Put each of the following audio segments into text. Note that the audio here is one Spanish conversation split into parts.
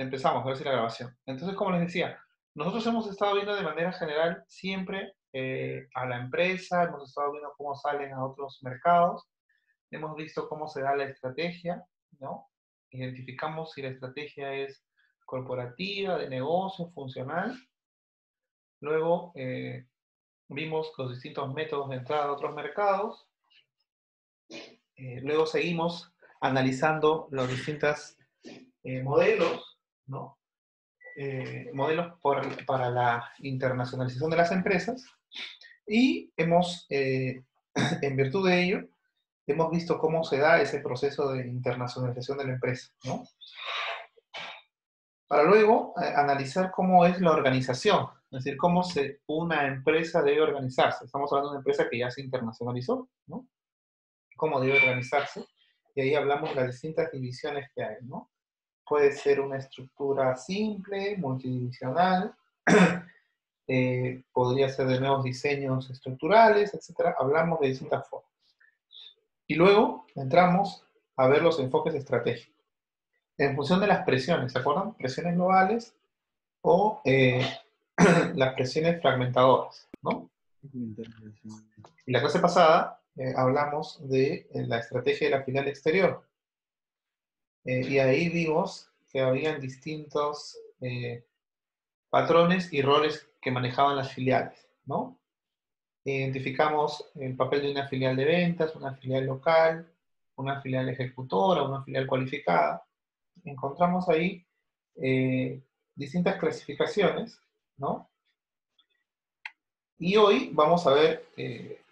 Empezamos, a ver si la grabación. Entonces, como les decía, nosotros hemos estado viendo de manera general siempre a la empresa, hemos estado viendo cómo salen a otros mercados, hemos visto cómo se da la estrategia, ¿no? Identificamos si la estrategia es corporativa, de negocio, funcional. Luego vimos los distintos métodos de entrada a otros mercados. Luego seguimos analizando los distintos modelos, ¿no? Modelos para la internacionalización de las empresas y hemos, en virtud de ello, hemos visto cómo se da ese proceso de internacionalización de la empresa, ¿no? Para luego analizar cómo es la organización, es decir, cómo una empresa debe organizarse. Estamos hablando de una empresa que ya se internacionalizó, ¿no? Cómo debe organizarse, y ahí hablamos de las distintas divisiones que hay, ¿no? Puede ser una estructura simple, multidivisional, podría ser de nuevos diseños estructurales, etcétera. Hablamos de distintas formas. Y luego entramos a ver los enfoques estratégicos. En función de las presiones, ¿se acuerdan? Presiones globales o las presiones fragmentadoras, ¿no? Y la clase pasada hablamos de la estrategia de la filial exterior. Y ahí vimos que habían distintos patrones y roles que manejaban las filiales, ¿no? Identificamos el papel de una filial de ventas, una filial local, una filial ejecutora, una filial cualificada. Encontramos ahí distintas clasificaciones, ¿no? Y hoy vamos a ver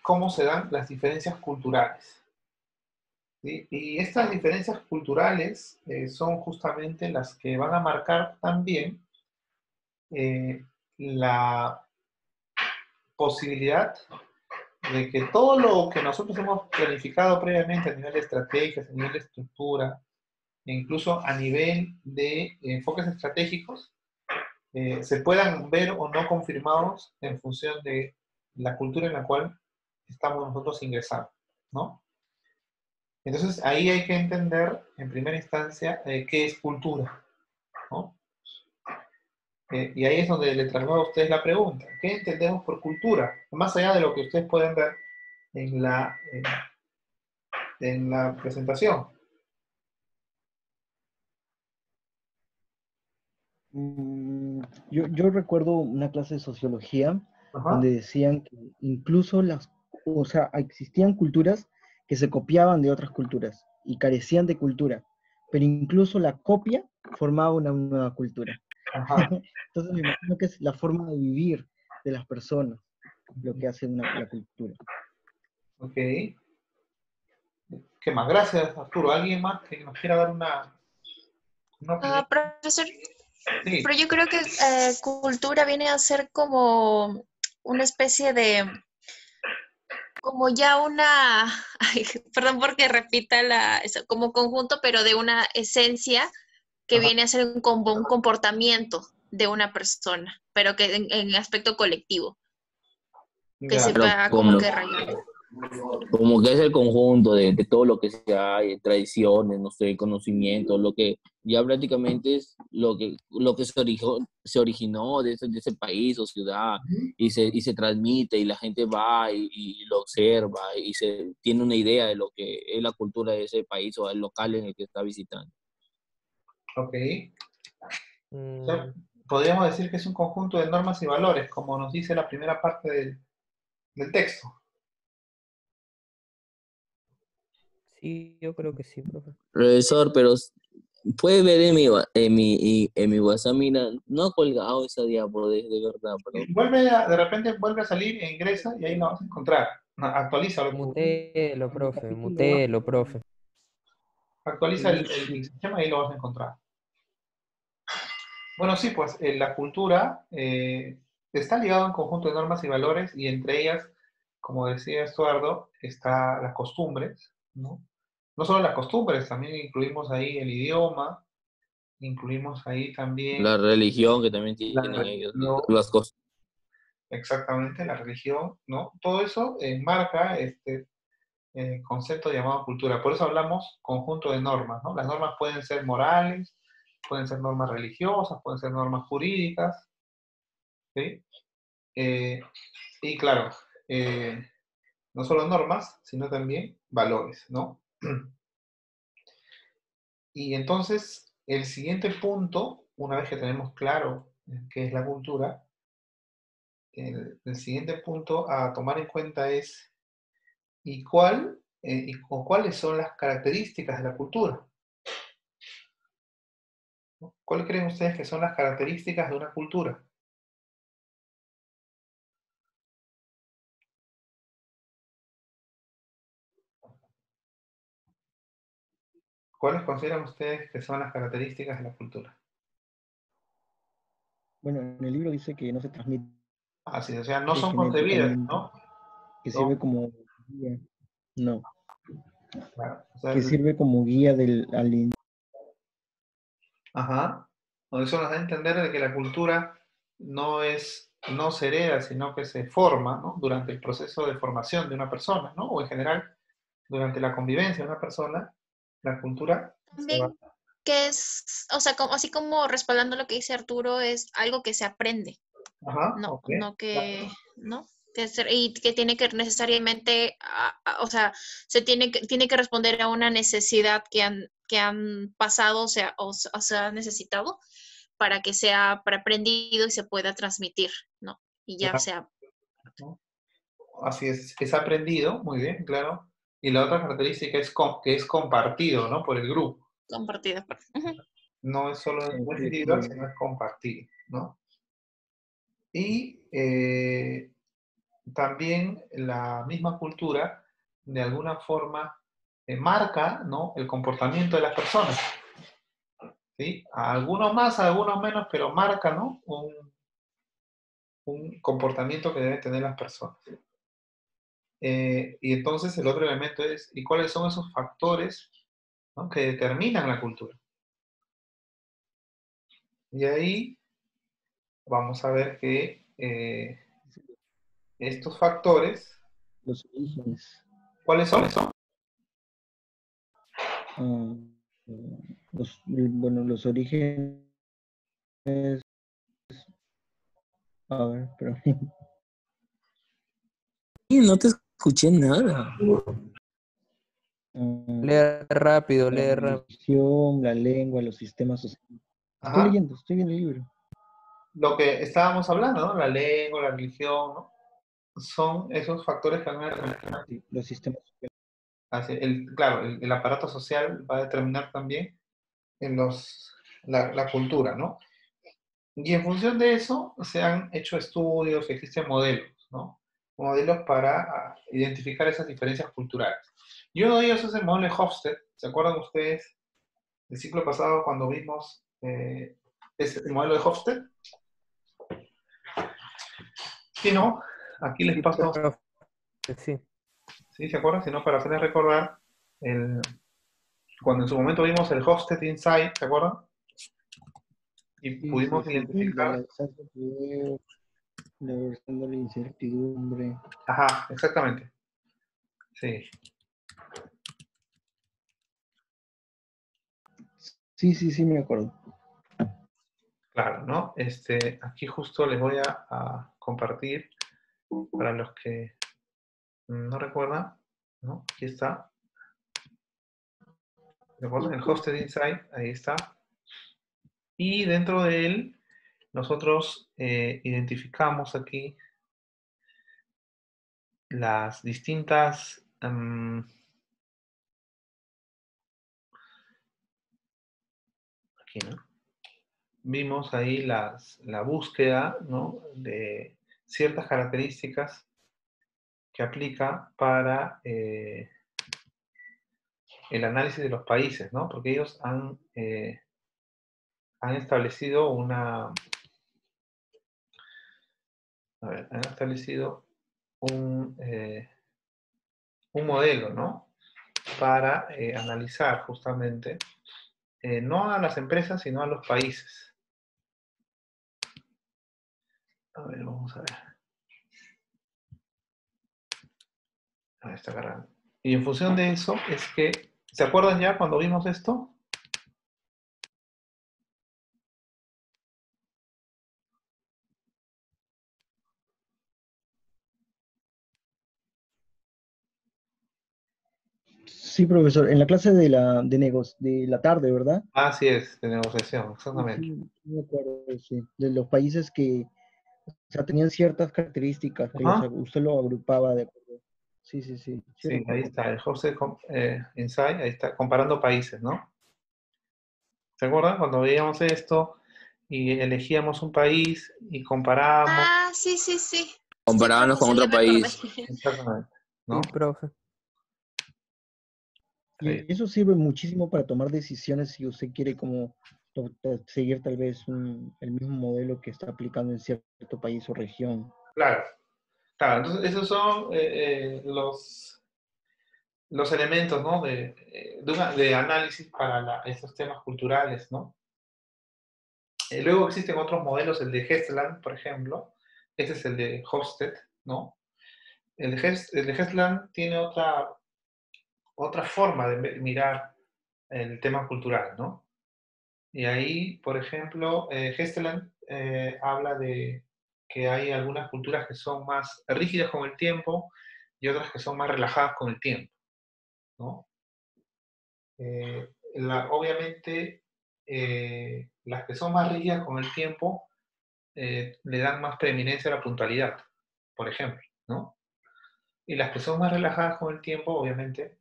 cómo se dan las diferencias culturales. ¿Sí? Y estas diferencias culturales son justamente las que van a marcar también la posibilidad de que todo lo que nosotros hemos planificado previamente a nivel de estrategias, a nivel de estructura, e incluso a nivel de enfoques estratégicos, se puedan ver o no confirmados en función de la cultura en la cual estamos nosotros ingresando, ¿no? Entonces ahí hay que entender en primera instancia qué es cultura, ¿no? Y ahí es donde le traslado a ustedes la pregunta. ¿Qué entendemos por cultura? Más allá de lo que ustedes pueden ver en la presentación. Yo recuerdo una clase de sociología Ajá. donde decían que incluso o sea, existían culturas que se copiaban de otras culturas y carecían de cultura, pero incluso la copia formaba una nueva cultura. Ajá. Entonces me imagino que es la forma de vivir de las personas lo que hace la cultura. Ok. ¿Qué más? Gracias, Arturo. ¿Alguien más que nos quiera dar una opinión? Profesor, Sí. pero yo creo que cultura viene a ser como una especie de, como ya una, ay, perdón porque repita como conjunto, pero de una esencia que Ajá. viene a ser como un comportamiento de una persona, pero que en aspecto colectivo, que Ya. se Claro, va como que rayando. como que es el conjunto de todo lo que se hay, tradiciones, no sé, conocimiento, lo que ya prácticamente es lo que se originó de ese país o ciudad y se transmite y la gente va y lo observa y se tiene una idea de lo que es la cultura de ese país o el local en el que está visitando. Ok. O sea, podríamos decir que es un conjunto de normas y valores, como nos dice la primera parte del texto. Sí, yo creo que sí, profe. Profesor, pero puede ver en mi WhatsApp, mira, no ha colgado esa diapo de verdad, pero De repente vuelve a salir e ingresa y ahí lo vas a encontrar. Actualízalo. Muteelo, profe. Actualiza el sistema y ahí lo vas a encontrar. Bueno, sí, pues la cultura está ligada a un conjunto de normas y valores y entre ellas, como decía Estuardo, está las costumbres, ¿no? No solo las costumbres, también incluimos ahí el idioma, incluimos ahí también la religión que también la tienen ellos, religión, las cosas. exactamente, la religión, ¿no? Todo eso marca este concepto llamado cultura. Por eso hablamos conjunto de normas, ¿no? Las normas pueden ser morales, pueden ser normas religiosas, pueden ser normas jurídicas, ¿sí? Y claro, no solo normas, sino también valores, ¿no? Y entonces, el siguiente punto, una vez que tenemos claro qué es la cultura, el siguiente punto a tomar en cuenta es o cuáles son las características de la cultura. ¿No? ¿Cuáles creen ustedes que son las características de una cultura? ¿Cuáles consideran ustedes que son las características de la cultura? Bueno, en el libro dice que no se transmite Así, o sea, no son concebidas, genéticamente, ¿no? que Son, sirve como guía. No, claro, o sea, que sirve como guía al ajá. O eso nos da a entender de que la cultura no se hereda, sino que se forma, ¿no? Durante el proceso de formación de una persona, ¿no? O en general, durante la convivencia de una persona, la cultura se va. También que es, o sea, así como respaldando lo que dice Arturo, es algo que se aprende, Ajá, no, ok. no que, ¿no? Y que tiene que necesariamente, o sea, tiene que responder a una necesidad que han pasado, o se ha necesitado para que sea aprendido y se pueda transmitir, ¿no? Y ya Claro, sea ¿no? Así es aprendido, muy bien, claro. Y la otra característica es que es compartido, ¿no? Por el grupo. compartido. Ujú. No es solo no es individual, sí, sino es compartido, ¿no? Y también la misma cultura, de alguna forma, marca, ¿no? El comportamiento de las personas, ¿sí? A algunos más, a algunos menos, pero marca, ¿no? Un comportamiento que deben tener las personas. Y entonces el otro elemento es, ¿y cuáles son esos factores, ¿no? Que determinan la cultura? Y ahí vamos a ver que estos factores, los orígenes. ¿cuáles son? ah, bueno, los orígenes, a ver, pero Y no te escuché nada. Lee la rápido. religión, la lengua, los sistemas sociales. Estoy Ajá, leyendo, estoy viendo el libro. lo que estábamos hablando, ¿no? La lengua, la religión, ¿no? Son esos factores que van a determinar, Sí, los sistemas sociales. claro, el aparato social va a determinar también en la cultura, ¿no? Y en función de eso se han hecho estudios, existen modelos, ¿no? Modelos para identificar esas diferencias culturales. Y uno de ellos es el modelo de Hofstede. ¿Se acuerdan ustedes del ciclo pasado cuando vimos el modelo de Hofstede? Si no, aquí les Sí, paso, profe, sí. ¿sí? ¿Se acuerdan? Si no, para hacerles recordar, cuando en su momento vimos el Hofstede Insight, ¿se acuerdan? Y Sí, sí, pudimos sí. La identificar, alzanza de poder, la versión de la incertidumbre. ajá, exactamente, sí, Sí, sí, sí, me acuerdo. claro, ¿no? Aquí justo les voy a compartir para los que no recuerdan, ¿no? Aquí está, ¿recuerdan? El Hosted Insight, ahí está. Y dentro de él, nosotros identificamos aquí las distintas, aquí, ¿no? Vimos ahí la búsqueda, ¿no? De ciertas características que aplica para el análisis de los países, ¿no? Porque ellos han establecido han establecido un modelo, ¿no? Para analizar justamente, no a las empresas, sino a los países. A ver, vamos a ver. Ahí está cargando. Y en función de eso es que, ¿se acuerdan ya cuando vimos esto? Sí, profesor, en la clase de la tarde, ¿verdad? Así es, de negociación, Sí, exactamente. sí, sí me acuerdo, sí, de los países que, o sea, tenían ciertas características que Ajá. usted lo agrupaba de acuerdo. Sí, sí, sí, sí Sí, ahí recuerdo. está, el Hobson Insight, ahí está, comparando países, ¿no? ¿Se acuerdan? Cuando veíamos esto y elegíamos un país y comparábamos, Ah, sí, sí, sí. Sí, Comparábamos con profesor, ya otro me acordé. país. exactamente, Sí, ¿no? profe. Sí, Y eso sirve muchísimo para tomar decisiones si usted quiere como seguir tal vez el mismo modelo que está aplicando en cierto país o región. claro, claro. Entonces, esos son los elementos, ¿no? De análisis para estos temas culturales, ¿no? Luego existen otros modelos, el de Hessland, por ejemplo. Ese es el de Hofstede, ¿no? El de Hessland tiene otra forma de mirar el tema cultural, ¿no? Y ahí, por ejemplo, Hessland habla de que hay algunas culturas que son más rígidas con el tiempo y otras que son más relajadas con el tiempo, ¿no? Obviamente, las que son más rígidas con el tiempo le dan más preeminencia a la puntualidad, por ejemplo, ¿no? Y las que son más relajadas con el tiempo, obviamente,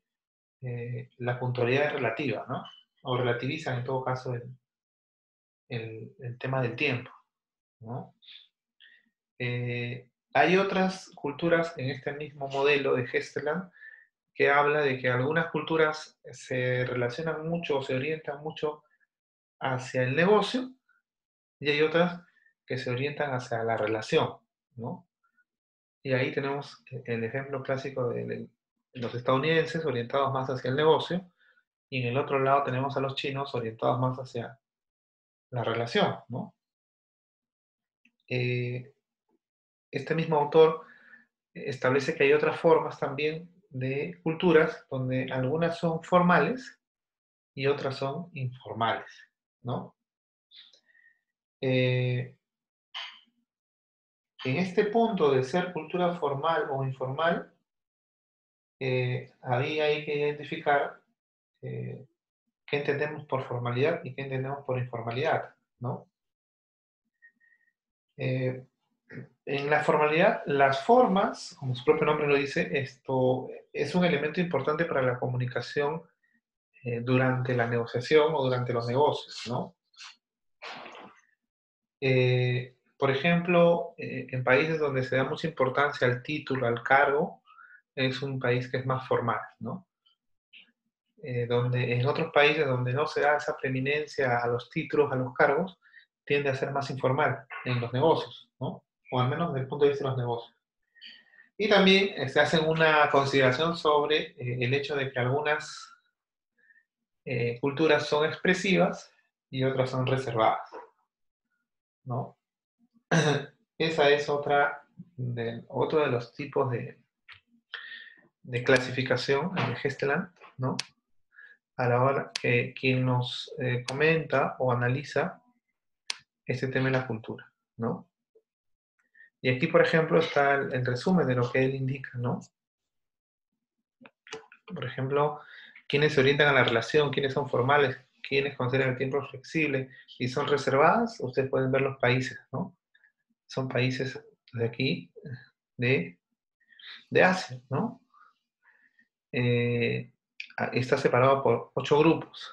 la puntualidad es relativa, ¿no? O relativizan en todo caso el tema del tiempo, ¿no? Hay otras culturas en este mismo modelo de Hesteland que habla de que algunas culturas se relacionan mucho o se orientan mucho hacia el negocio y hay otras que se orientan hacia la relación, ¿no? Y ahí tenemos el ejemplo clásico de los estadounidenses orientados más hacia el negocio y en el otro lado tenemos a los chinos orientados más hacia la relación, ¿no? Eh, este mismo autor establece que hay otras formas también de culturas donde algunas son formales y otras son informales, ¿no? Eh, en este punto de ser cultura formal o informal, ahí hay que identificar eh, qué entendemos por formalidad y qué entendemos por informalidad, ¿no? Eh, en la formalidad, las formas, como su propio nombre lo dice, esto es un elemento importante para la comunicación durante la negociación o durante los negocios, ¿no? Por ejemplo, en países donde se da mucha importancia al título, al cargo, es un país que es más formal, ¿no? Donde en otros países donde no se da esa preeminencia a los títulos, a los cargos, tiende a ser más informal en los negocios, ¿no? O al menos desde el punto de vista de los negocios. Y también se hace una consideración sobre el hecho de que algunas culturas son expresivas y otras son reservadas, ¿no? Esa es otro de los tipos de clasificación de Gesteland, ¿no? A la hora que quien nos comenta o analiza este tema de la cultura, ¿no? Y aquí, por ejemplo, está el resumen de lo que él indica, ¿no? Por ejemplo, quienes se orientan a la relación, quienes son formales, quienes consideran el tiempo flexible y son reservadas, ustedes pueden ver los países, ¿no? Son países de aquí, de, de Asia, ¿no? Eh, está separado por 8 grupos,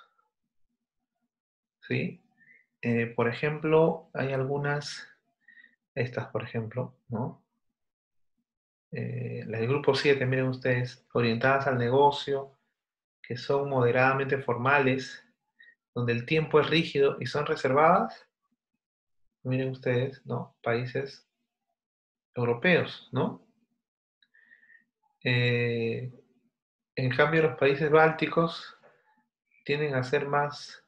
¿sí? Por ejemplo, hay algunas, estas por ejemplo, ¿no? Las del grupo 7, miren ustedes, orientadas al negocio, que son moderadamente formales, donde el tiempo es rígido y son reservadas, miren ustedes, ¿no? Países europeos, ¿no? Eh, en cambio, los países bálticos tienden a ser más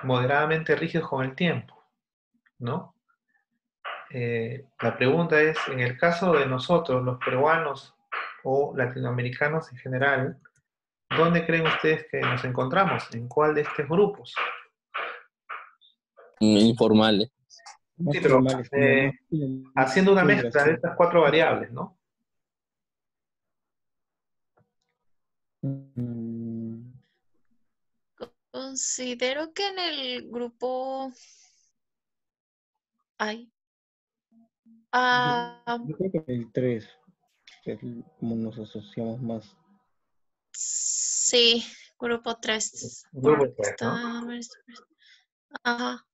moderadamente rígidos con el tiempo, ¿no? La pregunta es, en el caso de nosotros, los peruanos o latinoamericanos en general, ¿dónde creen ustedes que nos encontramos? ¿En cuál de estos grupos? Informales. Sí, Más pero formales, como más haciendo una mezcla de integración. estas 4 variables, ¿no? Mm, Considero que en el grupo hay. yo, Ah, yo creo que el 3 es como nos asociamos más. sí, grupo 3. Grupo Porque 3, ¿no? está. Ajá.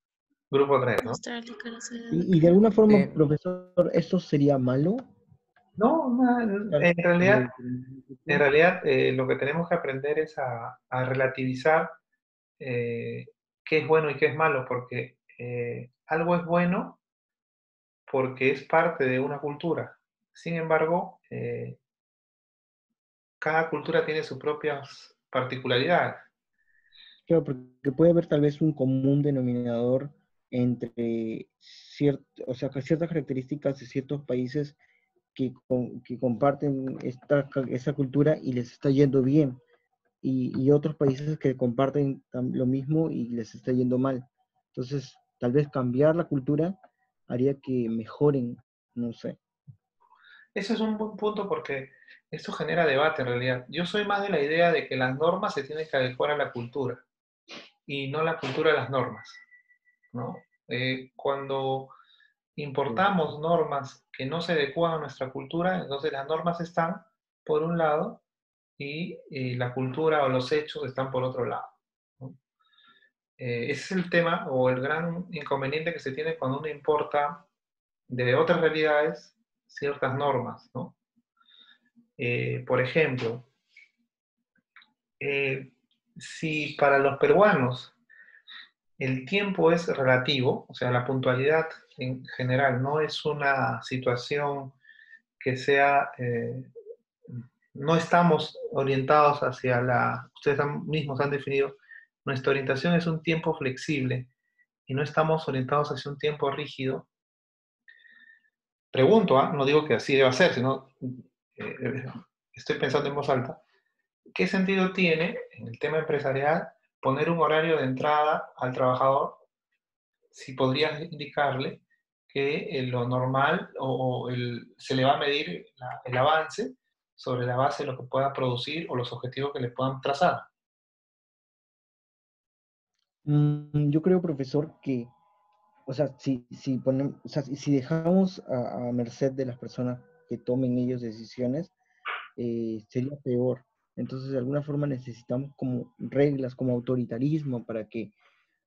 Grupo 3, ¿no? Australia, Canadá, Y de alguna forma, Sí. profesor, ¿esto sería malo? No, Tal en como realidad, el primer en grupo. realidad lo que tenemos que aprender es a relativizar eh, qué es bueno y qué es malo, porque algo es bueno porque es parte de una cultura. Sin embargo, cada cultura tiene sus propias particularidades. Claro, porque puede haber tal vez un común denominador entre o sea, que ciertas características de ciertos países que comparten esa cultura y les está yendo bien, y otros países que comparten lo mismo y les está yendo mal. Entonces, tal vez cambiar la cultura haría que mejoren, no sé. Ese es un buen punto porque esto genera debate en realidad. Yo soy más de la idea de que las normas se tienen que adecuar a la cultura y no la cultura a las normas, ¿no? Cuando importamos normas que no se adecuan a nuestra cultura, entonces las normas están por un lado y la cultura o los hechos están por otro lado, ¿no? Ese es el tema o el gran inconveniente que se tiene cuando uno importa de otras realidades ciertas normas, ¿no? Por ejemplo, eh, si para los peruanos el tiempo es relativo, o sea, la puntualidad en general no es una situación que sea, no estamos orientados hacia ustedes mismos han definido, nuestra orientación es un tiempo flexible y no estamos orientados hacia un tiempo rígido. Pregunto, no digo que así deba ser, sino eh, estoy pensando en voz alta. ¿Qué sentido tiene en el tema empresarial poner un horario de entrada al trabajador si podrías indicarle que lo normal se le va a medir el avance sobre la base de lo que pueda producir o los objetivos que le puedan trazar? Yo creo, profesor, que, o sea, si ponemos, o sea, si dejamos a merced de las personas que tomen ellos decisiones, sería peor. Entonces, de alguna forma necesitamos como reglas, como autoritarismo, para que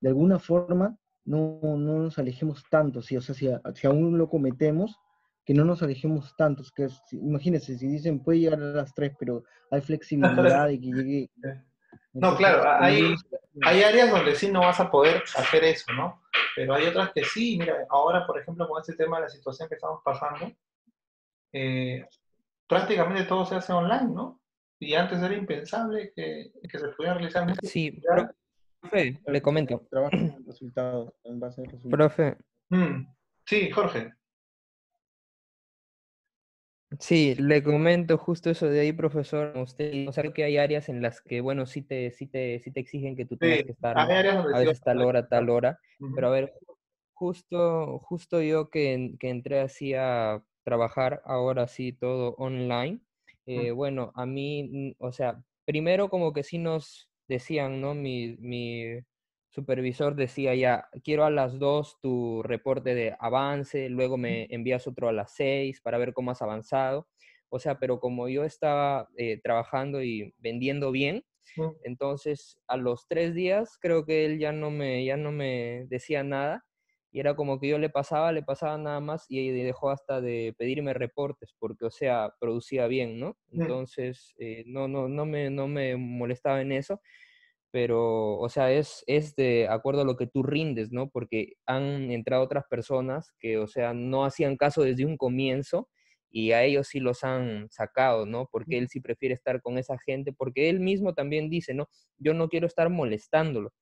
de alguna forma no nos alejemos tanto, ¿sí? O sea, si aún lo cometemos, que no nos alejemos tantos, imagínense, si dicen puede llegar a las 3 pero hay flexibilidad de que llegue, No, claro, entonces, como yo decía, hay áreas donde sí no vas a poder hacer eso, ¿no? Pero hay otras que sí. Mira, ahora, por ejemplo, con este tema de la situación que estamos pasando, eh, prácticamente todo se hace online, ¿no? Y antes era impensable que se pudieran realizar muchas Sí, actividades. profe, le comento. trabajo en resultados, en base a resultados. Profe, Mm, sí, Jorge. sí, le comento justo eso de ahí, profesor. Usted, o sea, que hay áreas en las que, bueno, sí te exigen que tú tengas Sí, que estar hay áreas donde a sí vas veces a poder tal trabajar. hora, pero Ujú, a ver, justo yo que entré así a trabajar, ahora sí todo online, ujú, bueno, a mí, o sea, primero como que sí nos decían, ¿no? Mi supervisor decía ya, quiero a las 2 tu reporte de avance, luego me envías otro a las 6 para ver cómo has avanzado. O sea, pero como yo estaba trabajando y vendiendo bien, ujú. entonces a los 3 días creo que él ya no me decía nada y era como que yo le pasaba nada más y dejó hasta de pedirme reportes porque, o sea, producía bien, ¿no? Mm. Entonces, no me molestaba en eso, pero, o sea, es de acuerdo a lo que tú rindes, ¿no? Porque han entrado otras personas que, o sea, no hacían caso desde un comienzo y a ellos sí los han sacado, ¿no? Porque él sí prefiere estar con esa gente, porque él mismo también dice, ¿no? Yo no quiero estar molestándolo,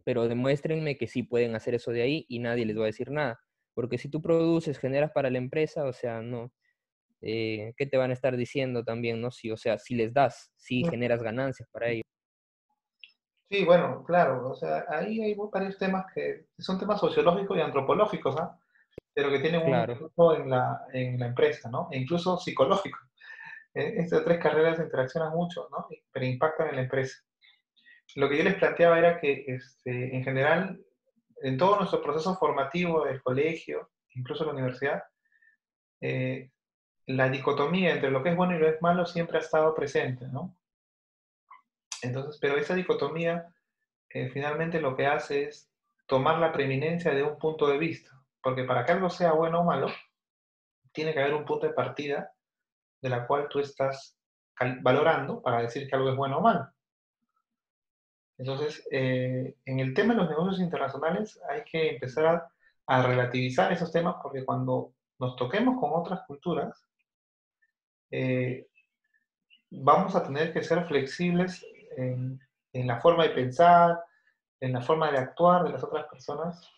pero demuéstrenme que sí pueden hacer eso de ahí y nadie les va a decir nada. Porque si tú produces, generas para la empresa, o sea, no, ¿qué te van a estar diciendo también, no? Si, o sea, si les das, si generas ganancias para ellos. Sí, bueno, claro, o sea, ahí hay varios temas que son temas sociológicos y antropológicos, ¿ah? Pero que tienen un Claro, impacto en la empresa, ¿no? E incluso psicológico. Estas tres carreras interaccionan mucho, ¿no? Pero impactan en la empresa. Lo que yo les planteaba era que, en general, en todo nuestro proceso formativo del colegio, incluso la universidad, eh, la dicotomía entre lo que es bueno y lo que es malo siempre ha estado presente, ¿no? Entonces, pero esa dicotomía finalmente lo que hace es tomar la preeminencia de un punto de vista, porque para que algo sea bueno o malo, tiene que haber un punto de partida de la cual tú estás valorando para decir que algo es bueno o malo. Entonces, en el tema de los negocios internacionales hay que empezar a relativizar esos temas porque cuando nos toquemos con otras culturas, eh, vamos a tener que ser flexibles en la forma de pensar, en la forma de actuar de las otras personas,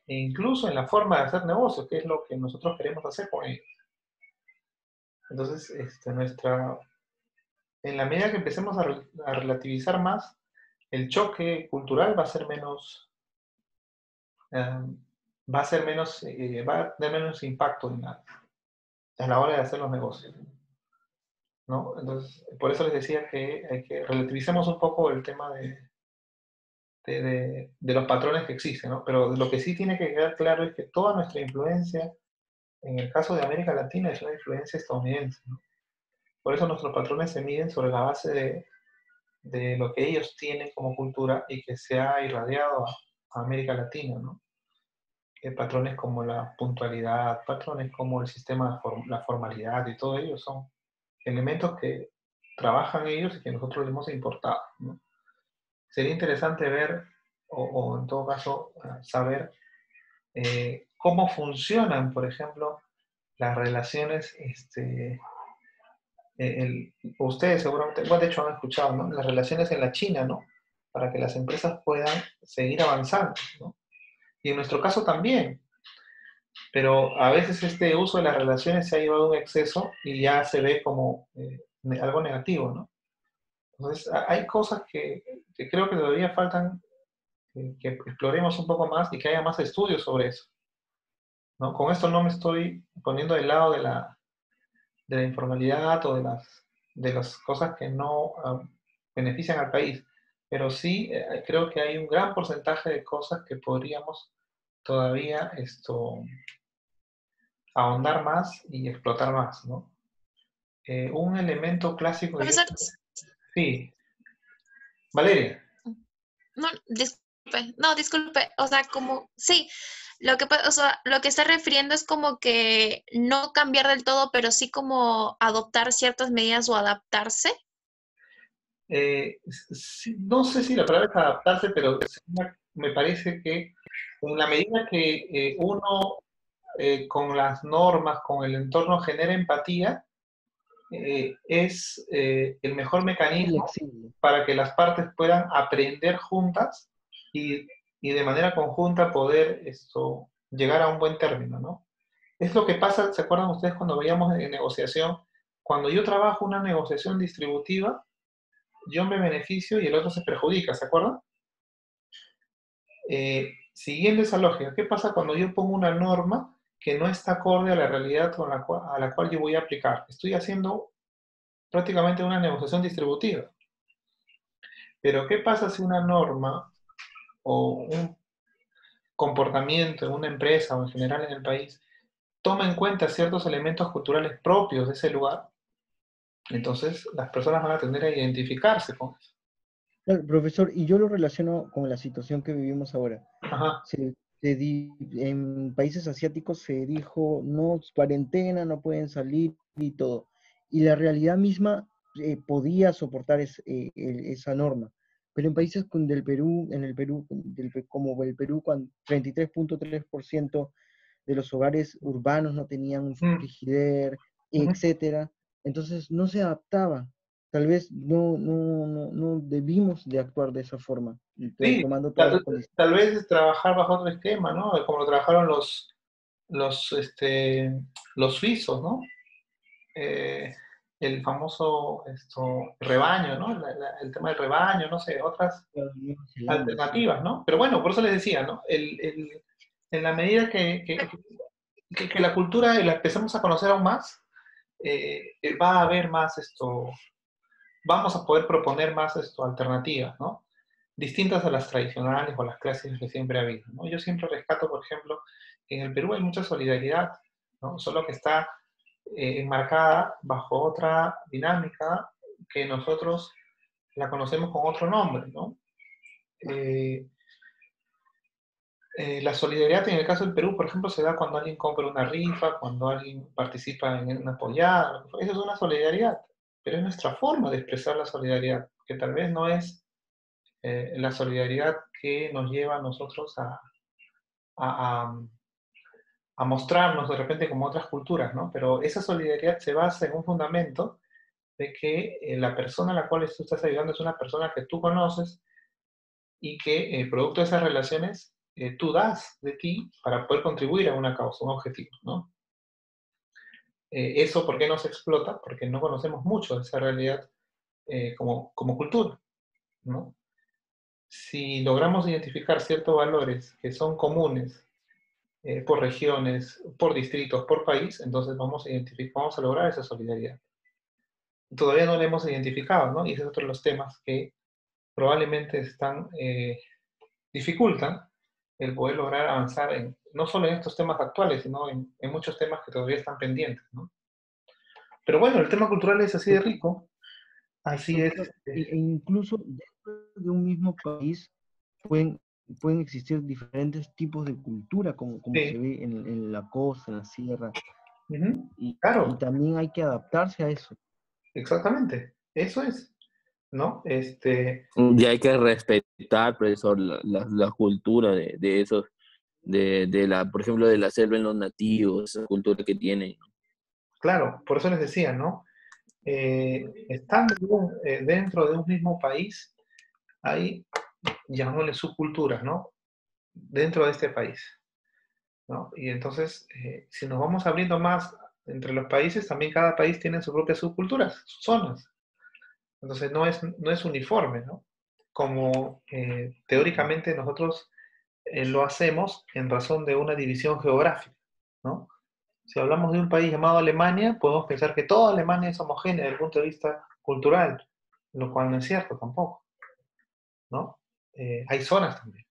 e incluso en la forma de hacer negocios, que es lo que nosotros queremos hacer con ellos. Entonces, en la medida que empecemos a relativizar más, el choque cultural va a ser menos, va a ser menos, va a tener menos impacto a la hora de hacer los negocios, ¿no? Entonces, por eso les decía que hay que relativicemos un poco el tema de los patrones que existen, ¿no? Pero lo que sí tiene que quedar claro es que toda nuestra influencia, en el caso de América Latina, es una influencia estadounidense, ¿no? Por eso nuestros patrones se miden sobre la base de lo que ellos tienen como cultura y que se ha irradiado a América Latina, ¿no? Patrones como la puntualidad, patrones como el sistema, la formalidad y todo ello son elementos que trabajan ellos y que nosotros les hemos importado, ¿no? Sería interesante ver, o en todo caso, saber cómo funcionan, por ejemplo, las relaciones, ustedes seguramente, bueno, de hecho han escuchado, ¿no? Las relaciones en la China, ¿no? Para que las empresas puedan seguir avanzando, ¿no? Y en nuestro caso también, pero a veces este uso de las relaciones se ha llevado a un exceso y ya se ve como algo negativo, ¿no? Entonces, hay cosas que creo que todavía faltan que exploremos un poco más y que haya más estudios sobre eso, ¿no? Con esto no me estoy poniendo del lado de la informalidad o de las cosas que no benefician al país, pero sí creo que hay un gran porcentaje de cosas que podríamos todavía ahondar más y explotar más, ¿no? Un elemento clásico que yo... Profesor, Sí, Valeria. no, disculpe, no, disculpe, o sea, como, sí, o sea, lo que está refiriendo es como que no cambiar del todo, pero sí como adoptar ciertas medidas o adaptarse. No sé si la palabra es adaptarse, pero me parece que en la medida que uno con las normas, con el entorno genera empatía, es el mejor mecanismo Flexible. para que las partes puedan aprender juntas y, y de manera conjunta poder llegar a un buen término, ¿no? Es lo que pasa, ¿se acuerdan ustedes cuando veíamos en negociación? Cuando yo trabajo una negociación distributiva, yo me beneficio y el otro se perjudica, ¿se acuerdan? Siguiendo esa lógica, ¿qué pasa cuando yo pongo una norma que no está acorde a la realidad a la cual yo voy a aplicar? Estoy haciendo prácticamente una negociación distributiva. Pero ¿qué pasa si una norma o un comportamiento en una empresa o en general en el país toma en cuenta ciertos elementos culturales propios de ese lugar? Entonces las personas van a tender a identificarse con eso. Claro, profesor, y yo lo relaciono con la situación que vivimos ahora. Ajá. En países asiáticos se dijo, no, cuarentena, no pueden salir y todo. Y la realidad misma podía soportar esa norma. Pero en países del Perú, como el Perú, con 33.3% de los hogares urbanos no tenían un frigider, etcétera, entonces no se adaptaba. Tal vez no debimos de actuar de esa forma, Sí, tomando todas las condiciones. tal vez trabajar bajo otro esquema, ¿no? Como lo trabajaron los, los suizos, ¿no? El famoso rebaño, ¿no? El tema del rebaño, no sé, otras alternativas, ¿no? Pero bueno, por eso les decía, ¿no? En la medida que la cultura la empezamos a conocer aún más, va a haber más vamos a poder proponer más alternativas, ¿no? Distintas a las tradicionales o las clásicas que siempre ha habido, ¿no? Yo siempre rescato, por ejemplo, que en el Perú hay mucha solidaridad, ¿no? Solo que está enmarcada bajo otra dinámica que nosotros la conocemos con otro nombre, ¿no? La solidaridad en el caso del Perú, por ejemplo, se da cuando alguien compra una rifa, cuando alguien participa en una apoyada. Eso es una solidaridad, pero es nuestra forma de expresar la solidaridad, que tal vez no es la solidaridad que nos lleva a nosotros a, a mostrarnos de repente como otras culturas, ¿no? Pero esa solidaridad se basa en un fundamento de que la persona a la cual tú estás ayudando es una persona que tú conoces y que producto de esas relaciones tú das de ti para poder contribuir a una causa, un objetivo, ¿no? Eso, ¿por qué no se explota? Porque no conocemos mucho de esa realidad como cultura, ¿no? Si logramos identificar ciertos valores que son comunes por regiones, por distritos, por país, entonces vamos a lograr esa solidaridad. Todavía no la hemos identificado, ¿no? Y ese es otro de los temas que probablemente dificultan el poder lograr avanzar no solo en estos temas actuales, sino en muchos temas que todavía están pendientes, ¿no? Pero bueno, el tema cultural es así de rico, así es. Doctor, incluso dentro de un mismo país pueden, pueden existir diferentes tipos de cultura, como se Sí, ve en la costa, en la sierra, y claro, también hay que adaptarse a eso. exactamente, eso es, ¿no? Y hay que respetar, profesor, la cultura de esos, por ejemplo, de la selva en los nativos, esa cultura que tienen. Claro, por eso les decía, ¿no? Estando dentro de un mismo país, hay, llamémosle subculturas, ¿no? Dentro de este país, ¿no? Y entonces, si nos vamos abriendo más entre los países, también cada país tiene sus propias subculturas, sus zonas. Entonces, no es uniforme, ¿no? Como teóricamente nosotros lo hacemos en razón de una división geográfica, ¿no? Si hablamos de un país llamado Alemania, podemos pensar que toda Alemania es homogénea desde el punto de vista cultural, lo cual no es cierto tampoco, ¿no? Hay zonas también.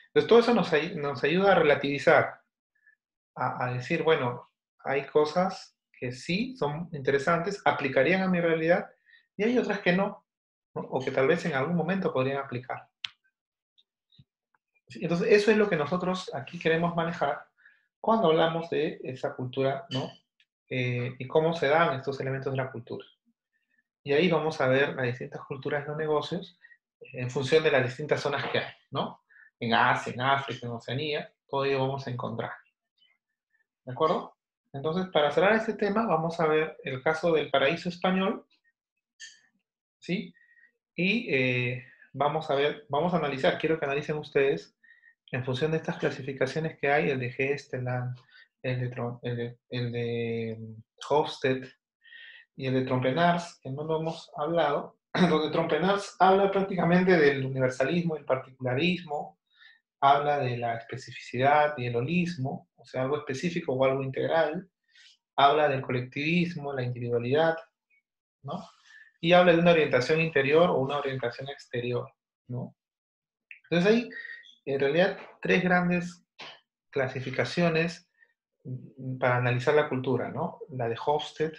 Entonces, todo eso nos ayuda a relativizar, a decir, bueno, hay cosas que sí son interesantes, aplicarían a mi realidad, y hay otras que no, ¿no? O que tal vez en algún momento podrían aplicar. Entonces, eso es lo que nosotros aquí queremos manejar cuando hablamos de esa cultura, ¿no? Y cómo se dan estos elementos de la cultura. Y ahí vamos a ver las distintas culturas de los negocios en función de las distintas zonas que hay, ¿no? En Asia, en África, en Oceanía, todo ello vamos a encontrar. ¿De acuerdo? Entonces, para cerrar este tema, vamos a ver el caso del paraíso español, ¿sí? Y vamos a analizar, quiero que analicen ustedes, en función de estas clasificaciones que hay, el de Gesteland, el de Hofstede y el de Trompenars, que no lo hemos hablado, donde Trompenars habla prácticamente del universalismo, el particularismo, habla de la especificidad y el holismo, o sea, algo específico o algo integral, habla del colectivismo, la individualidad, ¿no? Y habla de una orientación interior o una orientación exterior, ¿no? Entonces hay, en realidad, tres grandes clasificaciones para analizar la cultura, ¿no? La de Hofstede,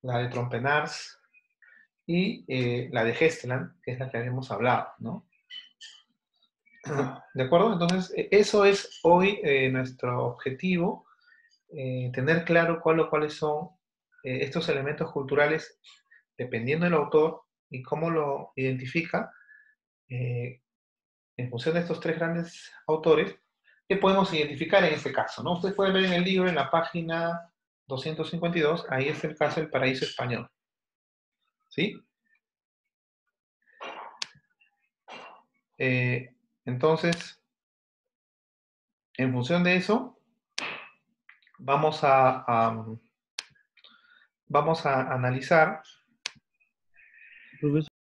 la de Trompenars y la de Gesteland, que es la que habíamos hablado, ¿no? ¿De acuerdo? Entonces, eso es hoy nuestro objetivo, tener claro cuáles son estos elementos culturales, dependiendo del autor y cómo lo identifica, en función de estos tres grandes autores, ¿qué podemos identificar en este caso? ¿No? Ustedes pueden ver en el libro, en la página 252, ahí es el caso del paraíso español. ¿Sí? Entonces, en función de eso, vamos a analizar. Profesor,